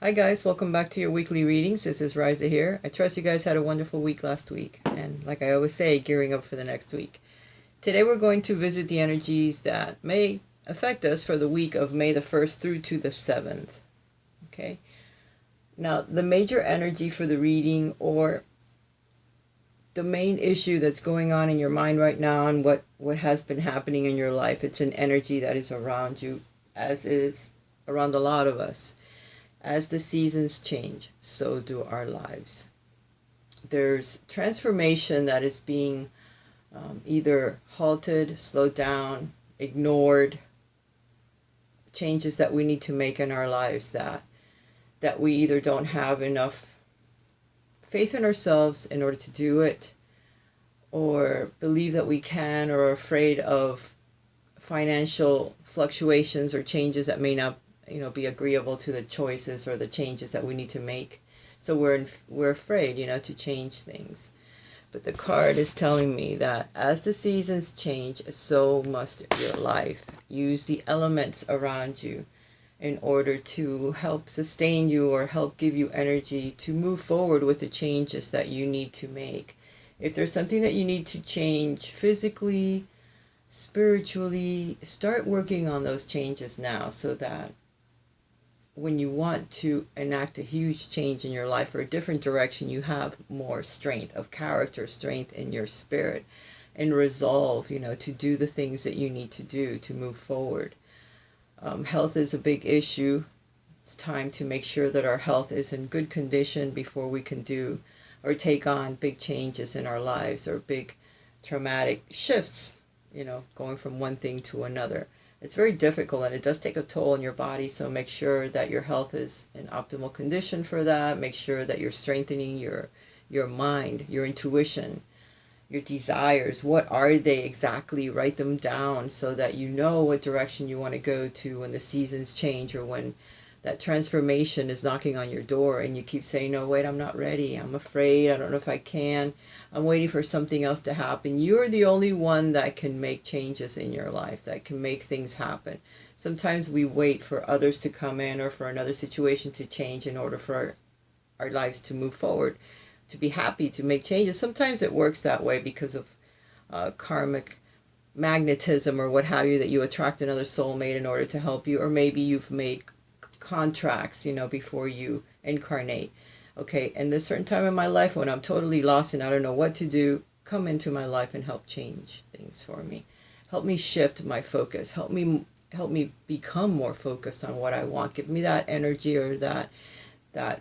Hi guys, welcome back to your weekly readings. This is Raisa here. I trust you guys had a wonderful week last week, and like I always say, gearing up for the next week. Today we're going to visit the energies that may affect us for the week of May the 1st through to the 7th. Okay? Now, the major energy for the reading, or the main issue that's going on in your mind right now and what has been happening in your life, it's an energy that is around you, as is around a lot of us. As the seasons change, so do our lives. There's transformation that is being either halted, slowed down, ignored, changes that we need to make in our lives that we either don't have enough faith in ourselves in order to do it, or believe that we can, or are afraid of financial fluctuations or changes that may not be agreeable to the choices or the changes that we need to make. So we're afraid, to change things. But the card is telling me that as the seasons change, so must your life. Use the elements around you in order to help sustain you or help give you energy to move forward with the changes that you need to make. If there's something that you need to change physically, spiritually, start working on those changes now, so that when you want to enact a huge change in your life or a different direction, you have more strength of character, strength in your spirit, and resolve, to do the things that you need to do to move forward. Health is a big issue. It's time to make sure that our health is in good condition before we can do or take on big changes in our lives, or big traumatic shifts, going from one thing to another. It's very difficult, and it does take a toll on your body, so make sure that your health is in optimal condition for that. Make sure that you're strengthening your mind, your intuition, your desires. What are they exactly? Write them down so that you know what direction you want to go to when the seasons change, or when that transformation is knocking on your door and you keep saying, no, wait, I'm not ready. I'm afraid. I don't know if I can. I'm waiting for something else to happen. You're the only one that can make changes in your life, that can make things happen. Sometimes we wait for others to come in or for another situation to change in order for our lives to move forward, to be happy, to make changes. Sometimes it works that way because of karmic magnetism or what have you, that you attract another soulmate in order to help you, or maybe you've made contracts, before you incarnate. Okay, and there's a certain time in my life when I'm totally lost and I don't know what to do, come into my life and help change things for me. Help me shift my focus. Help me become more focused on what I want. Give me that energy, or that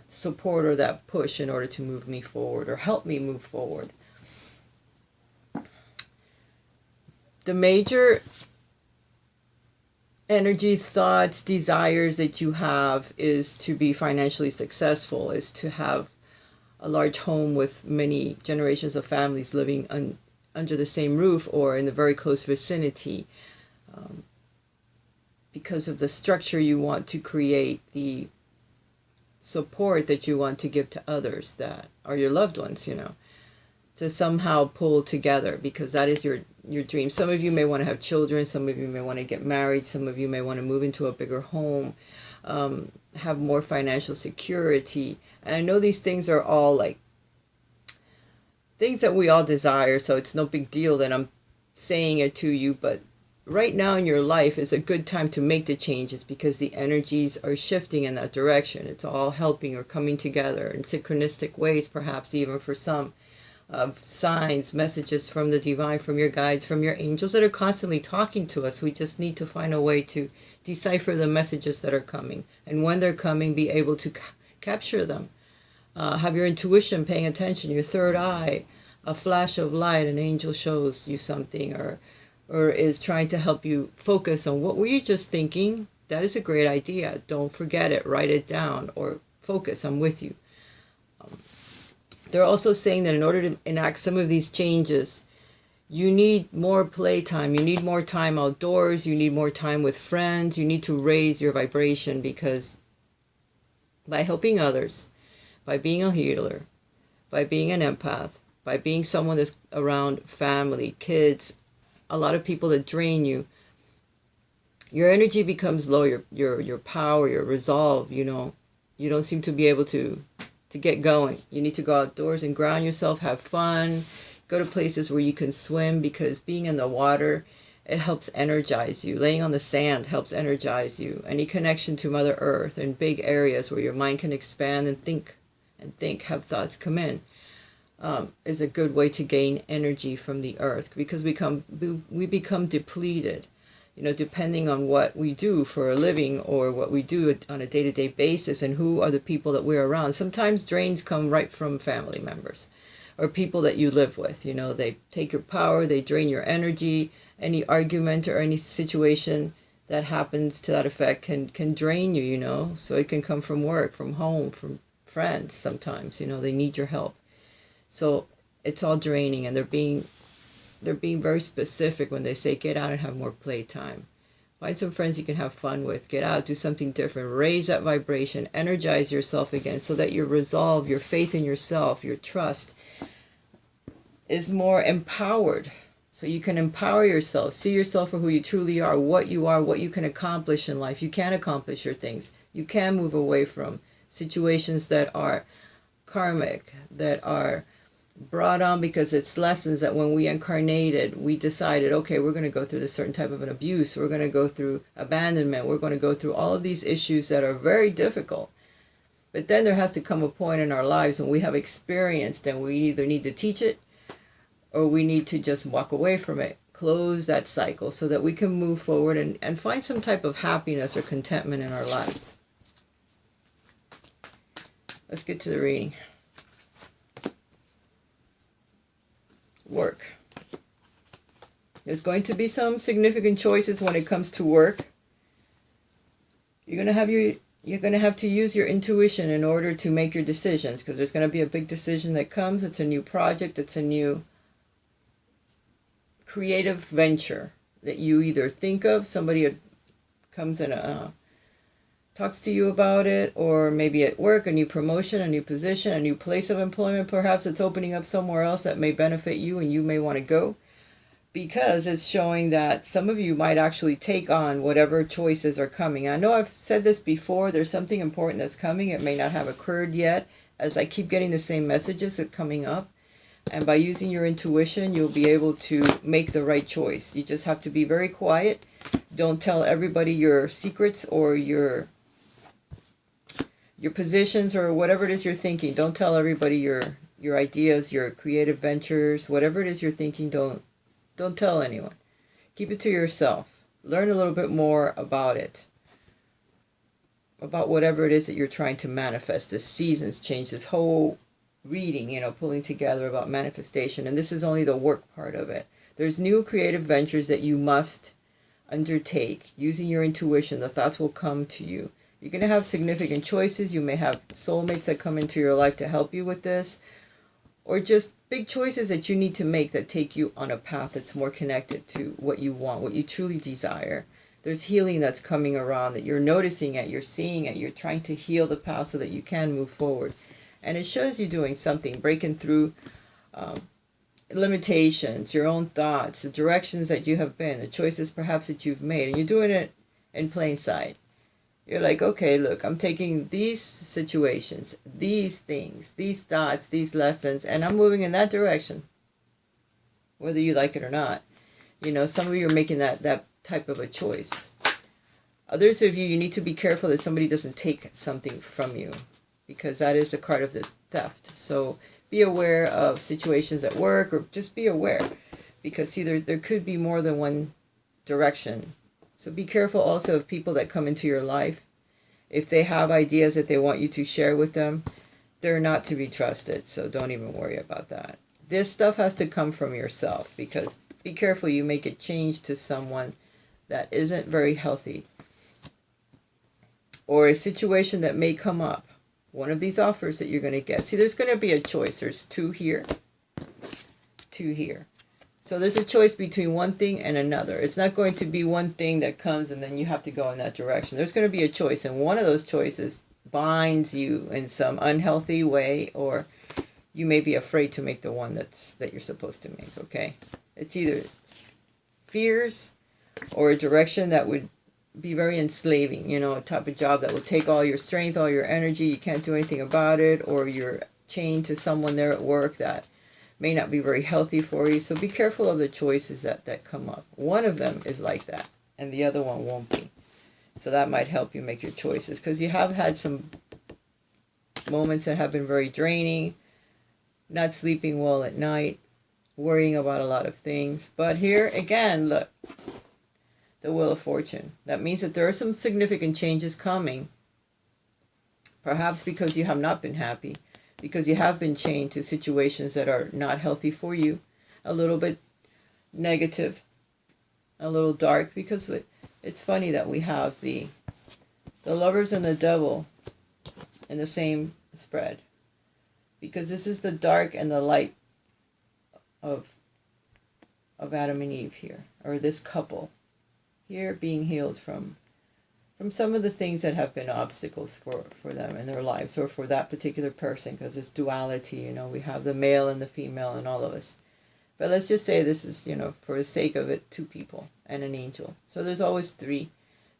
support, or that push in order to move me forward, or help me move forward. The major energies, thoughts, desires that you have is to be financially successful, is to have a large home with many generations of families living under the same roof or in the very close vicinity, because of the structure you want to create, the support that you want to give to others that are your loved ones, to somehow pull together, because that is your dream. Some of you may want to have children, some of you may want to get married, some of you may want to move into a bigger home, have more financial security. And I know these things are all like things that we all desire, so it's no big deal that I'm saying it to you, but right now in your life is a good time to make the changes, because the energies are shifting in that direction. It's all helping or coming together in synchronistic ways, perhaps even for some. Signs, messages from the divine, from your guides, from your angels that are constantly talking to us. We just need to find a way to decipher the messages that are coming, and when they're coming, be able to capture them. Have your intuition paying attention, your third eye, a flash of light, an angel shows you something, or is trying to help you focus on what were you just thinking. That is a great idea. Don't forget it. Write it down, or focus. I'm with you. They're also saying that in order to enact some of these changes, you need more playtime. You need more time outdoors. You need more time with friends. You need to raise your vibration, because by helping others, by being a healer, by being an empath, by being someone that's around family, kids, a lot of people that drain you, your energy becomes low, your power, your resolve, You don't seem to be able to get going. You need to go outdoors and ground yourself, have fun, go to places where you can swim, because being in the water, it helps energize you. Laying on the sand helps energize you. Any connection to Mother Earth in big areas where your mind can expand and think, have thoughts come in, is a good way to gain energy from the earth, because we become depleted, depending on what we do for a living or what we do on a day-to-day basis and who are the people that we're around. Sometimes drains come right from family members or people that you live with. They take your power, they drain your energy. Any argument or any situation that happens to that effect can drain you, so it can come from work, from home, from friends sometimes, they need your help. So it's all draining, and they're being very specific when they say get out and have more playtime. Find some friends you can have fun with. Get out, do something different. Raise that vibration. Energize yourself again so that your resolve, your faith in yourself, your trust is more empowered. So you can empower yourself. See yourself for who you truly are, what you can accomplish in life. You can accomplish your things. You can move away from situations that are karmic, that are brought on because it's lessons that when we incarnated, we decided, okay, we're going to go through this certain type of an abuse. We're going to go through abandonment. We're going to go through all of these issues that are very difficult. But then there has to come a point in our lives when we have experienced, and we either need to teach it or we need to just walk away from it, close that cycle so that we can move forward and find some type of happiness or contentment in our lives. Let's get to the reading. Work. There's going to be some significant choices when it comes to work. You're going to have to use your intuition in order to make your decisions, because there's going to be a big decision that comes. It's a new project. It's a new creative venture that you either think of, somebody comes and talks to you about it, or maybe at work, a new promotion, a new position, a new place of employment. Perhaps it's opening up somewhere else that may benefit you and you may want to go, because it's showing that some of you might actually take on whatever choices are coming. I know I've said this before, there's something important that's coming. It may not have occurred yet, as I keep getting the same messages coming up. And by using your intuition, you'll be able to make the right choice. You just have to be very quiet. Don't tell everybody your secrets or your positions or whatever it is you're thinking. Don't tell everybody your ideas, your creative ventures, whatever it is you're thinking. Don't tell anyone. Keep it to yourself. Learn a little bit more about it. About whatever it is that you're trying to manifest. The seasons change, this whole reading, pulling together about manifestation. And this is only the work part of it. There's new creative ventures that you must undertake. Using your intuition, the thoughts will come to you. You're going to have significant choices. You may have soulmates that come into your life to help you with this. Or just big choices that you need to make that take you on a path that's more connected to what you want, what you truly desire. There's healing that's coming around that you're noticing it, you're seeing it, you're trying to heal the past so that you can move forward. And it shows you doing something, breaking through limitations, your own thoughts, the directions that you have been, the choices perhaps that you've made. And you're doing it in plain sight. You're like, okay, look, I'm taking these situations, these things, these thoughts, these lessons, and I'm moving in that direction, whether you like it or not. Some of you are making that type of a choice. Others of you need to be careful that somebody doesn't take something from you, because that is the card of the theft. So be aware of situations at work, or just be aware, because see, there could be more than one direction. So be careful also of people that come into your life. If they have ideas that they want you to share with them, they're not to be trusted. So don't even worry about that. This stuff has to come from yourself, because be careful, you make it change to someone that isn't very healthy. Or a situation that may come up. One of these offers that you're going to get. See, there's going to be a choice. There's two here, two here. So there's a choice between one thing and another. It's not going to be one thing that comes and then you have to go in that direction. There's going to be a choice, and one of those choices binds you in some unhealthy way, or you may be afraid to make the one that you're supposed to make, okay? It's either fears or a direction that would be very enslaving, a type of job that will take all your strength, all your energy. You can't do anything about it, or you're chained to someone there at work that may not be very healthy for you. So be careful of the choices that come up. One of them is like that, and the other one won't be. So that might help you make your choices, because you have had some moments that have been very draining, not sleeping well at night, worrying about a lot of things. But here again, look, the Wheel of Fortune. That means that there are some significant changes coming. Perhaps because you have not been happy, because you have been chained to situations that are not healthy for you, a little bit negative, a little dark, because it's funny that we have the Lovers and the Devil in the same spread, because this is the dark and the light of Adam and Eve here, or this couple here being healed from some of the things that have been obstacles for them in their lives, or for that particular person, because it's duality, we have the male and the female in all of us. But let's just say this is, for the sake of it, 2 people and an angel. So there's always 3.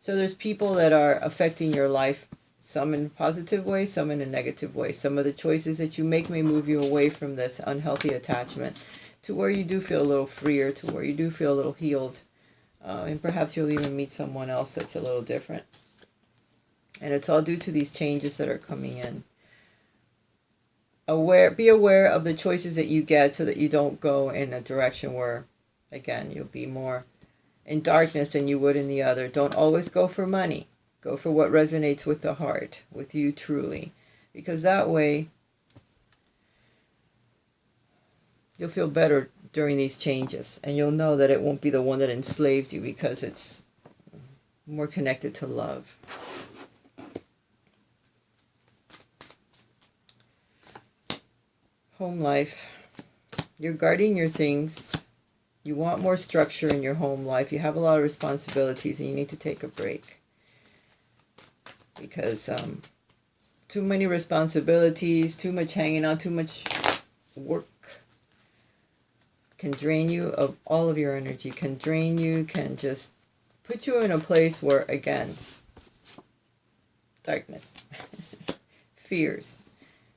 So there's people that are affecting your life, some in a positive way, some in a negative way. Some of the choices that you make may move you away from this unhealthy attachment to where you do feel a little freer, to where you do feel a little healed. And perhaps you'll even meet someone else that's a little different. And it's all due to these changes that are coming in. Be aware of the choices that you get, so that you don't go in a direction where, again, you'll be more in darkness than you would in the other. Don't always go for money. Go for what resonates with the heart, with you truly. Because that way, you'll feel better during these changes, and you'll know that it won't be the one that enslaves you, because it's more connected to love. Home life. You're guarding your things. You want more structure in your home life. You have a lot of responsibilities, and you need to take a break, because too many responsibilities, too much hanging on, too much work can drain you of all of your energy, can drain you, can just put you in a place where, again, darkness, fears,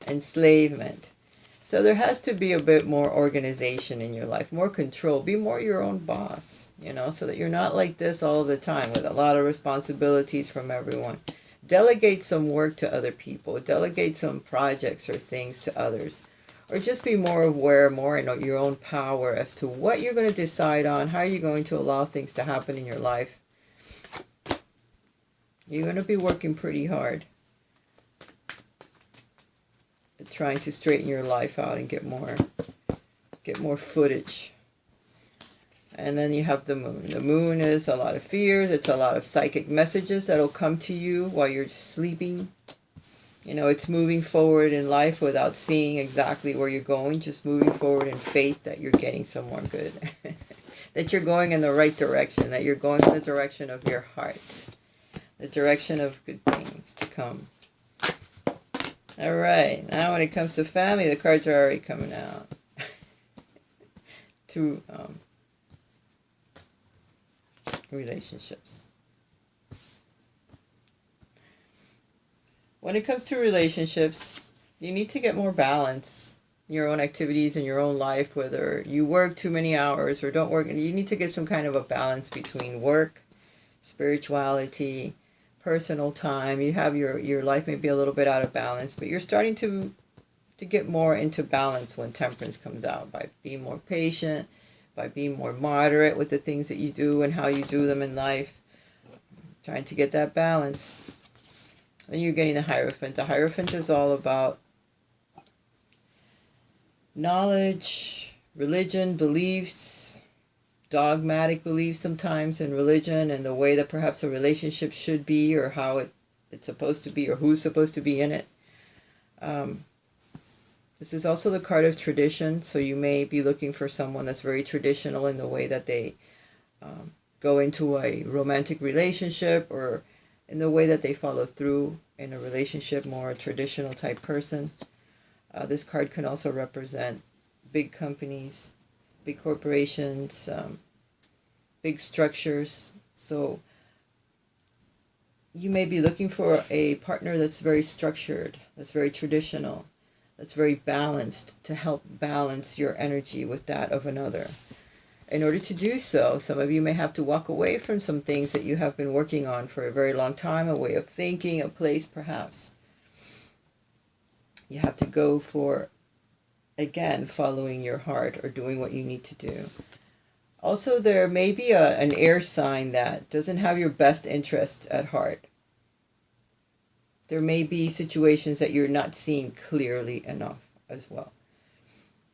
enslavement. So there has to be a bit more organization in your life, more control. Be more your own boss, so that you're not like this all the time with a lot of responsibilities from everyone. Delegate some work to other people. Delegate some projects or things to others. Or just be more aware, more in your own power as to what you're going to decide on, how you're going to allow things to happen in your life. You're going to be working pretty hard at trying to straighten your life out and get more footage. And then you have the moon. The moon is a lot of fears. It's a lot of psychic messages that'll come to you while you're sleeping. It's moving forward in life without seeing exactly where you're going, just moving forward in faith that you're getting somewhere good, that you're going in the right direction, that you're going in the direction of your heart, the direction of good things to come. All right, now when it comes to family, the cards are already coming out. To relationships. When it comes to relationships, you need to get more balance in your own activities in your own life, whether you work too many hours or don't work. You need to get some kind of a balance between work, spirituality, personal time. You have your life may be a little bit out of balance, but you're starting to get more into balance when Temperance comes out, by being more patient, by being more moderate with the things that you do and how you do them in life. Trying to get that balance. Then you're getting the Hierophant. The Hierophant is all about knowledge, religion, beliefs, dogmatic beliefs sometimes in religion, and the way that perhaps a relationship should be, or how it's supposed to be, or who's supposed to be in it. This is also the card of tradition, so you may be looking for someone that's very traditional in the way that they go into a romantic relationship, or in the way that they follow through in a relationship, more a traditional type person. This card can also represent big companies, big corporations, big structures. So you may be looking for a partner that's very structured, that's very traditional, that's very balanced, to help balance your energy with that of another. In order to do so, some of you may have to walk away from some things that you have been working on for a very long time, a way of thinking, a place perhaps. You have to go for, again, following your heart or doing what you need to do. Also, there may be an air sign that doesn't have your best interest at heart. There may be situations that you're not seeing clearly enough as well.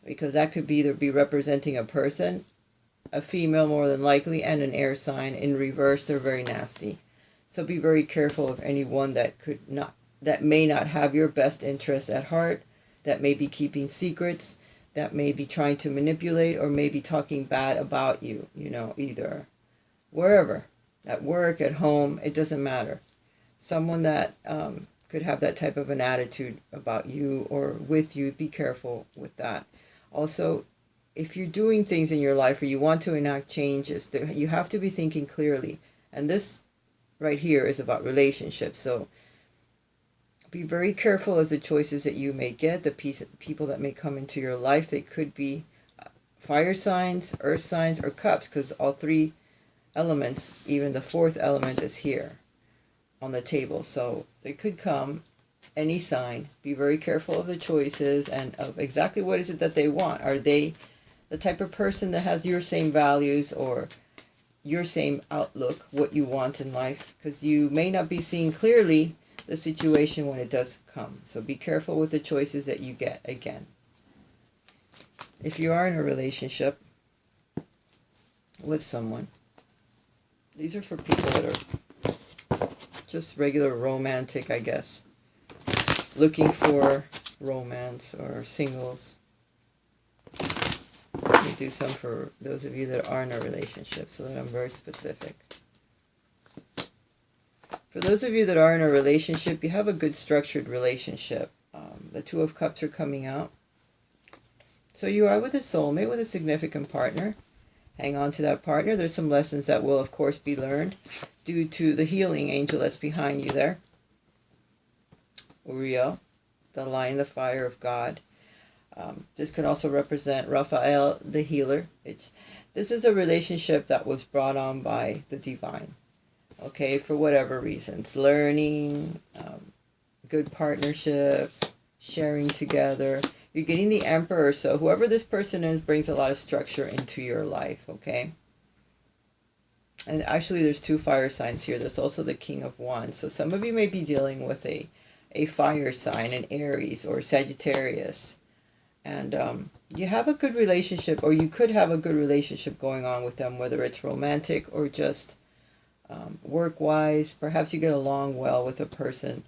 Because that could either be representing a person, a female more than likely, and an air sign. In reverse, they're very nasty. So be very careful of anyone that may not have your best interest at heart, that may be keeping secrets, that may be trying to manipulate, or may be talking bad about you, either wherever, at work, at home, it doesn't matter. Someone that could have that type of an attitude about you or with you, be careful with that. Also, if you're doing things in your life or you want to enact changes, you have to be thinking clearly. And this right here is about relationships. So be very careful as the choices that you may get, the people that may come into your life. They could be fire signs, earth signs, or cups, because all three elements, even the fourth element, is here on the table. So they could come any sign. Be very careful of the choices and of exactly what is it that they want. Are they the type of person that has your same values or your same outlook, what you want in life? Because you may not be seeing clearly the situation when it does come. So be careful with the choices that you get again. If you are in a relationship with someone, these are for people that are just regular romantic, I guess. Looking for romance or singles. Let me do some for those of you that are in a relationship so that I'm very specific. For those of you that are in a relationship, you have a good structured relationship. The Two of Cups are coming out. So you are with a soulmate, with a significant partner. Hang on to that partner. There's some lessons that will, of course, be learned due to the healing angel that's behind you there. Uriel, the lion, the fire of God. This can also represent Raphael, the healer. This is a relationship that was brought on by the divine. Okay, for whatever reasons. Learning, good partnership, sharing together. You're getting the Emperor, so whoever this person is brings a lot of structure into your life, okay? And actually there's two fire signs here. There's also the King of Wands. So some of you may be dealing with a fire sign, an Aries or Sagittarius. And you have a good relationship, or you could have a good relationship going on with them, whether it's romantic or just work-wise. Perhaps you get along well with a person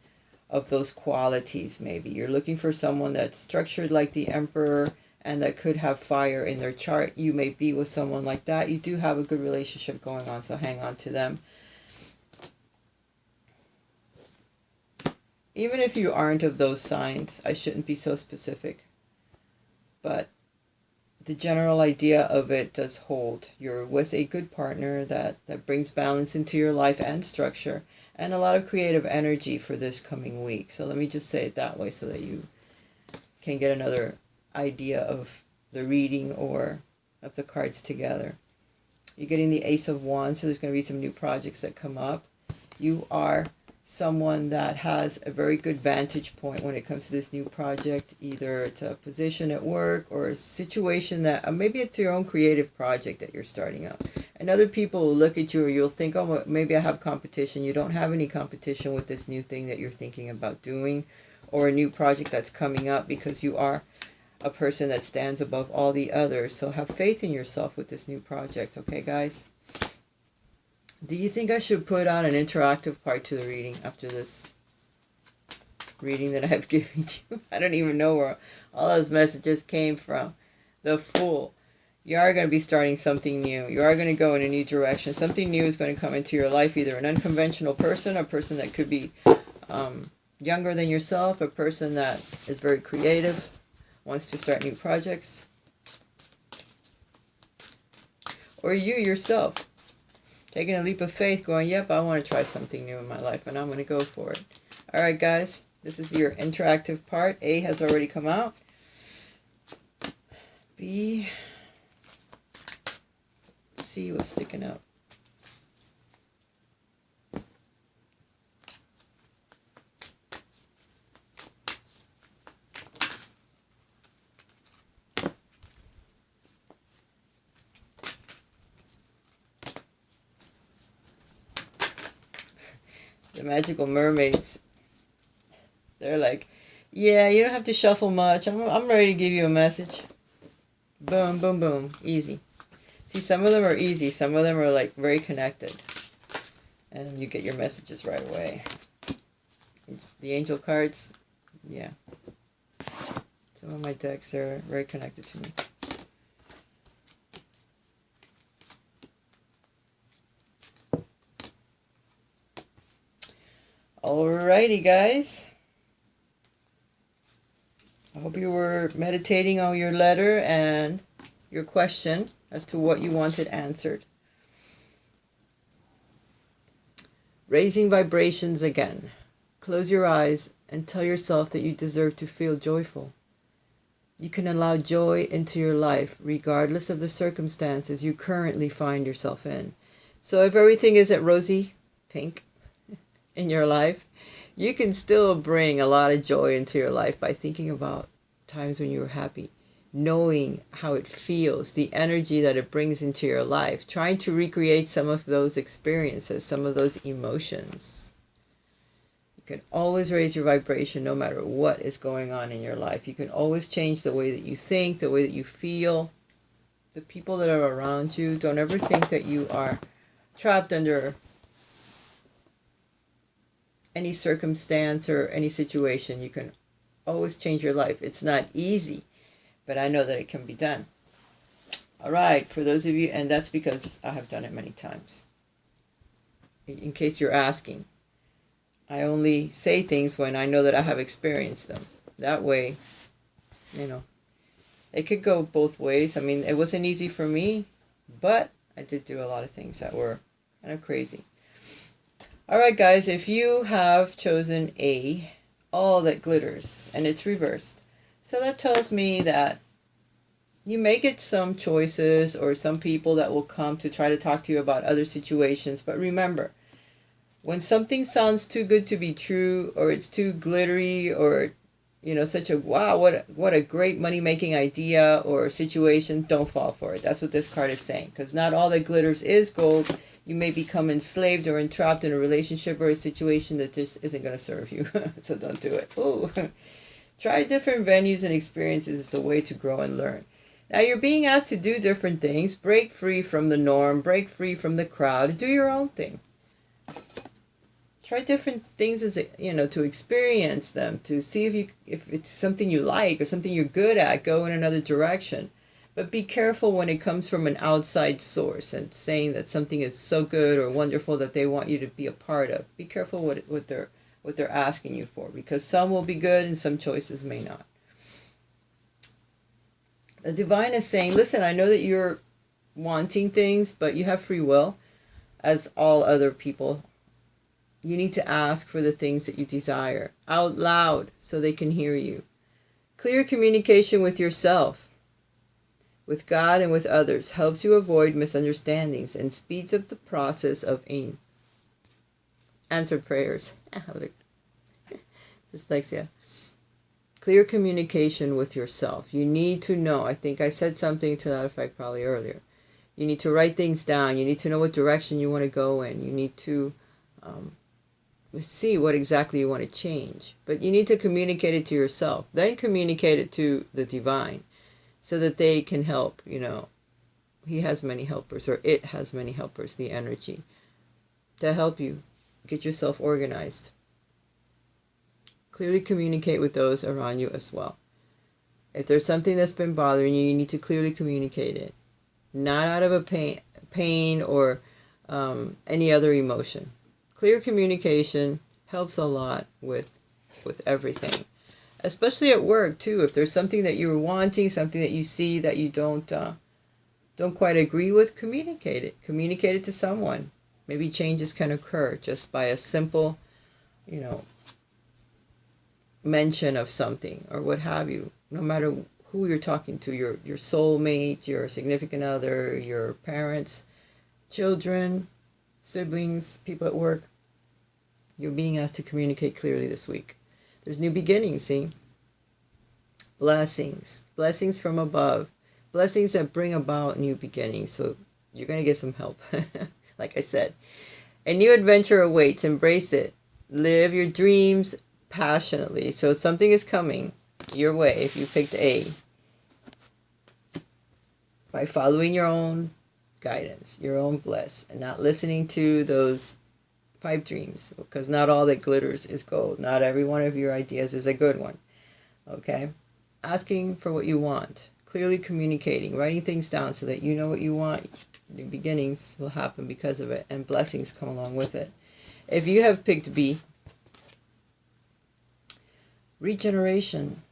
of those qualities. Maybe you're looking for someone that's structured like the Emperor and that could have fire in their chart. You may be with someone like that. You do have a good relationship going on, so hang on to them. Even if you aren't of those signs, I shouldn't be so specific, but the general idea of it does hold. You're with a good partner that brings balance into your life and structure, and a lot of creative energy for this coming week. So let me just say it that way so that you can get another idea of the reading or of the cards together. You're getting the Ace of Wands, so there's going to be some new projects that come up. You are someone that has a very good vantage point when it comes to this new project. Either it's a position at work or a situation that maybe it's your own creative project that you're starting up. And other people will look at you, or you'll think, oh, well, maybe I have competition. You don't have any competition with this new thing that you're thinking about doing, or a new project that's coming up, because you are a person that stands above all the others. So have faith in yourself with this new project, okay, guys? Do you think I should put on an interactive part to the reading after this reading that I've given you? I don't even know where all those messages came from. The Fool. You are going to be starting something new. You are going to go in a new direction. Something new is going to come into your life, either an unconventional person, a person that could be younger than yourself, a person that is very creative, wants to start new projects, or you yourself. Taking a leap of faith, going, yep, I want to try something new in my life, and I'm going to go for it. All right, guys, this is your interactive part. A has already come out. B, C was sticking out. The magical mermaids, they're like, yeah, you don't have to shuffle much. I'm ready to give you a message. Boom, boom, boom. Easy. See, some of them are easy. Some of them are like very connected. And you get your messages right away. The angel cards, yeah. Some of my decks are very connected to me. Alrighty, guys. I hope you were meditating on your letter and your question as to what you wanted answered. Raising vibrations again. Close your eyes and tell yourself that you deserve to feel joyful. You can allow joy into your life regardless of the circumstances you currently find yourself in. So if everything isn't rosy pink in your life, you can still bring a lot of joy into your life by thinking about times when you were happy, knowing how it feels, the energy that it brings into your life, trying to recreate some of those experiences, some of those emotions. You can always raise your vibration no matter what is going on in your life. You can always change the way that you think, the way that you feel. The people that are around you, don't ever think that you are trapped under any circumstance or any situation. You can always change your life. It's not easy, but I know that it can be done. All right, for those of you, and that's because I have done it many times. In case you're asking, I only say things when I know that I have experienced them. That way, you know, it could go both ways. I mean, it wasn't easy for me, but I did do a lot of things that were kind of crazy. All right, guys, if you have chosen A, all that glitters, and it's reversed. So that tells me that you may get some choices or some people that will come to try to talk to you about other situations. But remember, when something sounds too good to be true, or it's too glittery, or, you know, such a, wow, what a great money-making idea or situation, don't fall for it. That's what this card is saying. Because not all that glitters is gold. You may become enslaved or entrapped in a relationship or a situation that just isn't going to serve you. So don't do it. Ooh. Try different venues and experiences as a way to grow and learn. Now you're being asked to do different things. Break free from the norm. Break free from the crowd. Do your own thing. Try different things as to experience them, to see if it's something you like or something you're good at. Go in another direction. But be careful when it comes from an outside source and saying that something is so good or wonderful that they want you to be a part of. Be careful what they're asking you for, because some will be good and some choices may not. The divine is saying, listen, I know that you're wanting things, but you have free will, as all other people. You need to ask for the things that you desire out loud so they can hear you. Clear communication with yourself, with God, and with others helps you avoid misunderstandings and speeds up the process of answered prayers. Dyslexia. Clear communication with yourself. You need to know. I think I said something to that effect probably earlier. You need to write things down. You need to know what direction you want to go in. You need to see what exactly you want to change. But you need to communicate it to yourself. Then communicate it to the divine, so that they can help. He has many helpers, or it has many helpers, the energy, to help you get yourself organized. Clearly communicate with those around you as well. If there's something that's been bothering you, you need to clearly communicate it. Not out of a pain or any other emotion. Clear communication helps a lot with everything. Especially at work too. If there's something that you're wanting, something that you see that you don't quite agree with, communicate it. Communicate it to someone. Maybe changes can occur just by a simple, mention of something or what have you. No matter who you're talking to, your soulmate, your significant other, your parents, children, siblings, people at work, you're being asked to communicate clearly this week. There's new beginnings, see? Blessings from above, blessings that bring about new beginnings. So you're going to get some help. Like I said, a new adventure awaits. Embrace it. Live your dreams passionately. So something is coming your way if you picked A, by following your own guidance, your own bliss, and not listening to those pipe dreams, because not all that glitters is gold. Not every one of your ideas is a good one. Okay? Asking for what you want, clearly communicating, writing things down so that you know what you want. New beginnings will happen because of it, and blessings come along with it. If you have picked B, regeneration.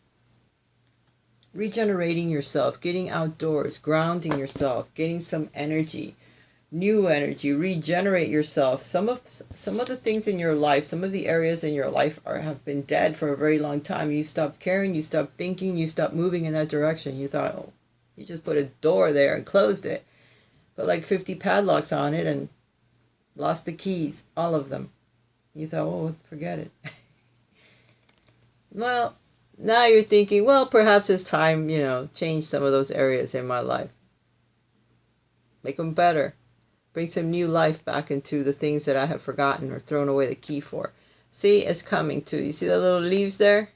Regenerating yourself, getting outdoors, grounding yourself, getting some energy, new energy, regenerate yourself. Some of the things in your life, some of the areas in your life have been dead for a very long time. You stopped caring, you stopped thinking, you stopped moving in that direction. You thought, oh, you just put a door there and closed it. Put like 50 padlocks on it and lost the keys, all of them. You thought, oh, forget it. Well, now you're thinking, well, perhaps it's time, change some of those areas in my life. Make them better. Bring some new life back into the things that I have forgotten or thrown away the key for. See, it's coming too. You see the little leaves there?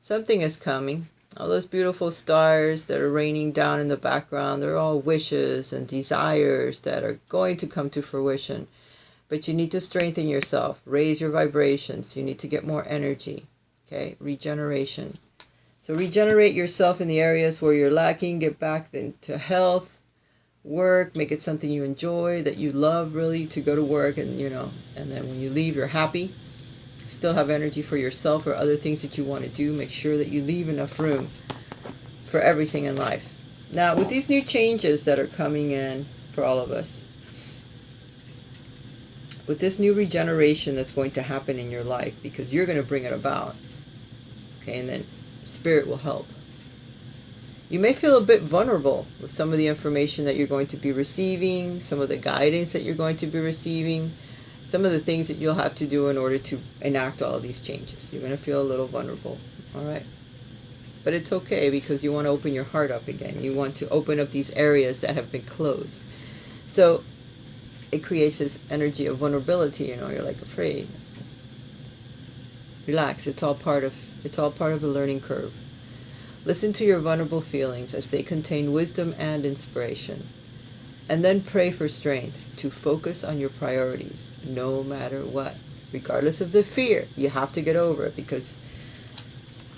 Something is coming. All those beautiful stars that are raining down in the background, they're all wishes and desires that are going to come to fruition. But you need to strengthen yourself. Raise your vibrations. You need to get more energy. Okay, regeneration. So regenerate yourself in the areas where you're lacking. Get back into health, work. Make it something you enjoy, that you love really to go to work. And, and then when you leave, you're happy. Still have energy for yourself or other things that you want to do. Make sure that you leave enough room for everything in life. Now, with these new changes that are coming in for all of us, with this new regeneration that's going to happen in your life, because you're going to bring it about, okay, and then Spirit will help. You may feel a bit vulnerable with some of the information that you're going to be receiving, some of the guidance that you're going to be receiving, some of the things that you'll have to do in order to enact all of these changes. You're going to feel a little vulnerable, all right? But it's okay, because you want to open your heart up again. You want to open up these areas that have been closed. So it creates this energy of vulnerability, you're like afraid. Relax, it's all part of the learning curve. Listen to your vulnerable feelings as they contain wisdom and inspiration. And then pray for strength to focus on your priorities, no matter what. Regardless of the fear, you have to get over it, because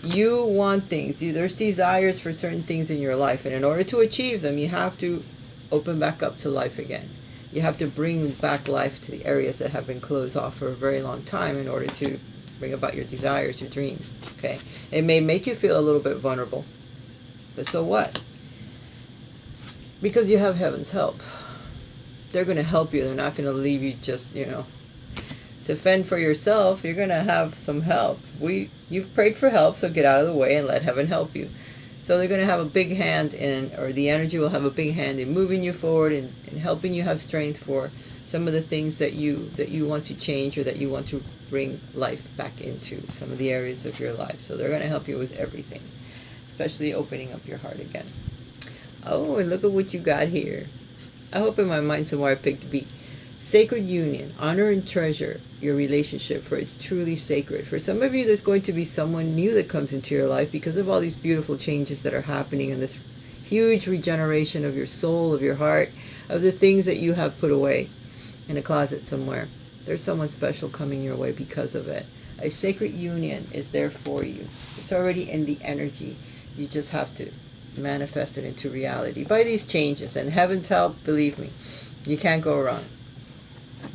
you want things. There's desires for certain things in your life, and in order to achieve them, you have to open back up to life again. You have to bring back life to the areas that have been closed off for a very long time in order to bring about your desires, your dreams, okay? It may make you feel a little bit vulnerable, but so what? Because you have heaven's help. They're going to help you. They're not going to leave you just, to fend for yourself. You're going to have some help. You've prayed for help, so get out of the way and let heaven help you. So they're going to have a big hand or the energy will have a big hand in moving you forward and helping you have strength for some of the things that you want to change, or that you want to bring life back into, some of the areas of your life. So they're going to help you with everything, especially opening up your heart again. Oh, and look at what you got here. I hope in my mind somewhere I picked B. Sacred union. Honor and treasure your relationship, for it's truly sacred. For some of you, there's going to be someone new that comes into your life because of all these beautiful changes that are happening, and this huge regeneration of your soul, of your heart, of the things that you have put away in a closet somewhere. There's someone special coming your way because of it. A sacred union is there for you. It's already in the energy. You just have to manifest it into reality by these changes. And heaven's help, believe me, you can't go wrong.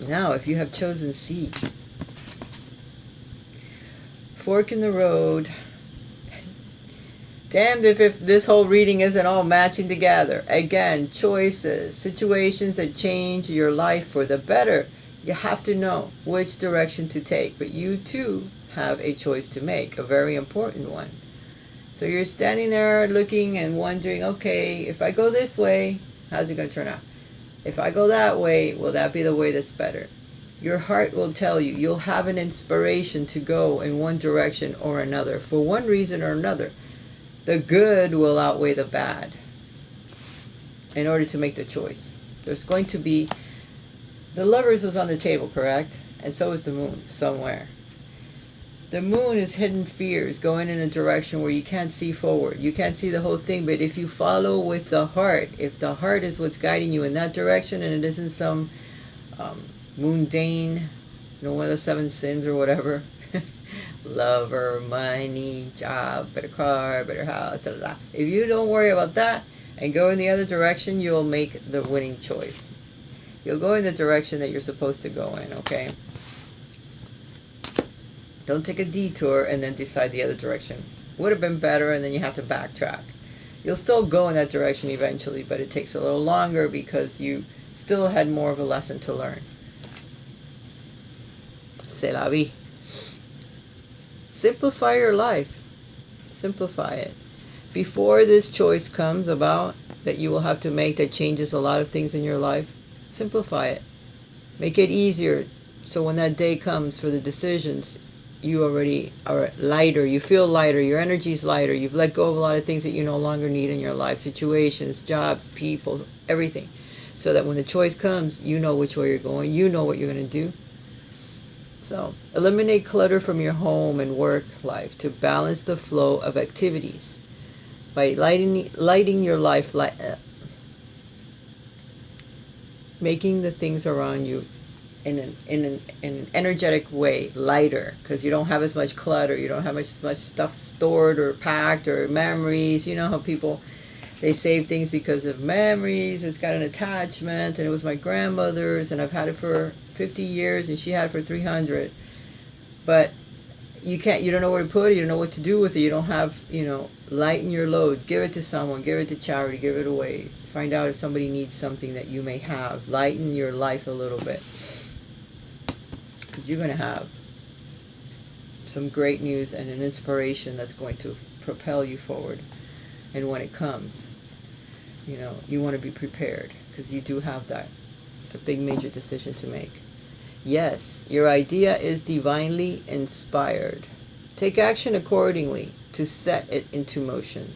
Now, if you have chosen C, fork in the road, Damned if this whole reading isn't all matching together. Again, choices, situations that change your life for the better. You have to know which direction to take, but you too have a choice to make, a very important one. So you're standing there looking and wondering, okay, if I go this way, how's it going to turn out? If I go that way, will that be the way that's better? Your heart will tell you. You'll have an inspiration to go in one direction or another, for one reason or another. The good will outweigh the bad in order to make the choice. There's going to be, the Lovers was on the table, correct? And so is the Moon, somewhere. The Moon is hidden fears, going in a direction where you can't see forward. You can't see the whole thing, but if you follow with the heart, if the heart is what's guiding you in that direction, and it isn't some mundane, one of the 7 sins or whatever, lover, money, job, better car, better house, da, da, da. If you don't worry about that and go in the other direction, you'll make the winning choice. You'll go in the direction that you're supposed to go in, okay? Don't take a detour and then decide the other direction. Would have been better, and then you have to backtrack. You'll still go in that direction eventually, but it takes a little longer because you still had more of a lesson to learn. C'est la vie. Simplify your life. Simplify it. Before this choice comes about that you will have to make that changes a lot of things in your life, simplify it. Make it easier so when that day comes for the decisions, you already are lighter. You feel lighter. Your energy's lighter. You've let go of a lot of things that you no longer need in your life. Situations, jobs, people, everything. So that when the choice comes, you know which way you're going. You know what you're going to do. So, eliminate clutter from your home and work life to balance the flow of activities. By lighting your life, making the things around you in an energetic way lighter, because you don't have as much clutter, you don't have much stuff stored or packed or memories. You know how people, they save things because of memories. It's got an attachment, and it was my grandmother's, and I've had it for 50 years, and she had it for 300. But you don't know where to put it, you don't know what to do with it, you don't have, lighten your load. Give it to someone, give it to charity, give it away. Find out if somebody needs something that you may have. Lighten your life a little bit. Because you're going to have some great news and an inspiration that's going to propel you forward. And when it comes, you want to be prepared, because you do have a big major decision to make. Yes, your idea is divinely inspired. Take action accordingly to set it into motion.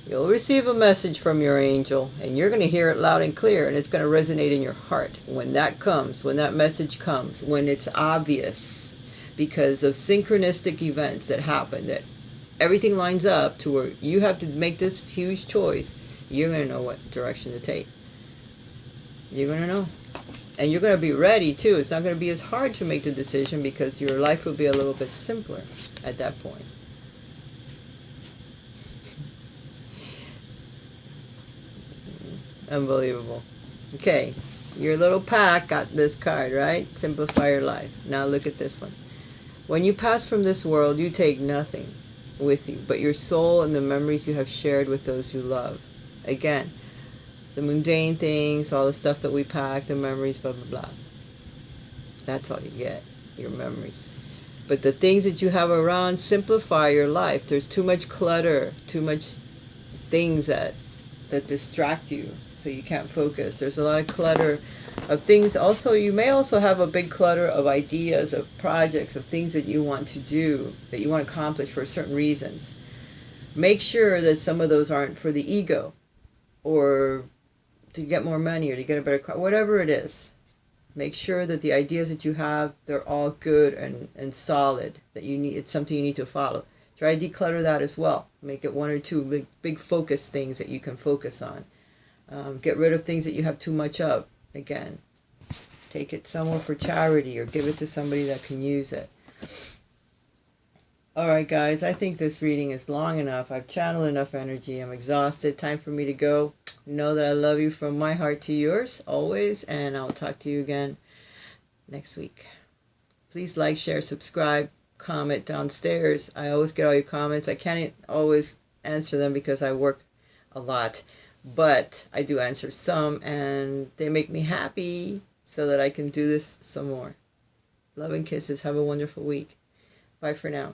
You'll receive a message from your angel, and you're going to hear it loud and clear, and it's going to resonate in your heart when that comes, when that message comes, when it's obvious because of synchronistic events that happen, that everything lines up to where you have to make this huge choice. You're going to know what direction to take. You're going to know. And you're going to be ready too. It's not going to be as hard to make the decision because your life will be a little bit simpler at that point. Unbelievable. Okay, your little pack got this card, right? Simplify your life. Now look at this one. When you pass from this world, you take nothing with you but your soul and the memories you have shared with those you love. Again, the mundane things, all the stuff that we pack, the memories, blah, blah, blah. That's all you get, your memories. But the things that you have around, simplify your life. There's too much clutter, too much things that distract you, so you can't focus. There's a lot of clutter of things. Also, you may also have a big clutter of ideas, of projects, of things that you want to do, that you want to accomplish for certain reasons. Make sure that some of those aren't for the ego, or to get more money, or to get a better car, whatever it is. Make sure that the ideas that you have, they're all good and solid, that you need, it's something you need to follow. Try to declutter that as well. Make it 1 or 2 big focus things that you can focus on. Get rid of things that you have too much of. Again, take it somewhere for charity, or give it to somebody that can use it. Alright guys, I think this reading is long enough. I've channeled enough energy. I'm exhausted. Time for me to go. Know that I love you from my heart to yours, always, and I'll talk to you again next week. Please like, share, subscribe, comment downstairs. I always get all your comments. I can't always answer them because I work a lot, but I do answer some, and they make me happy so that I can do this some more. Love and kisses. Have a wonderful week. Bye for now.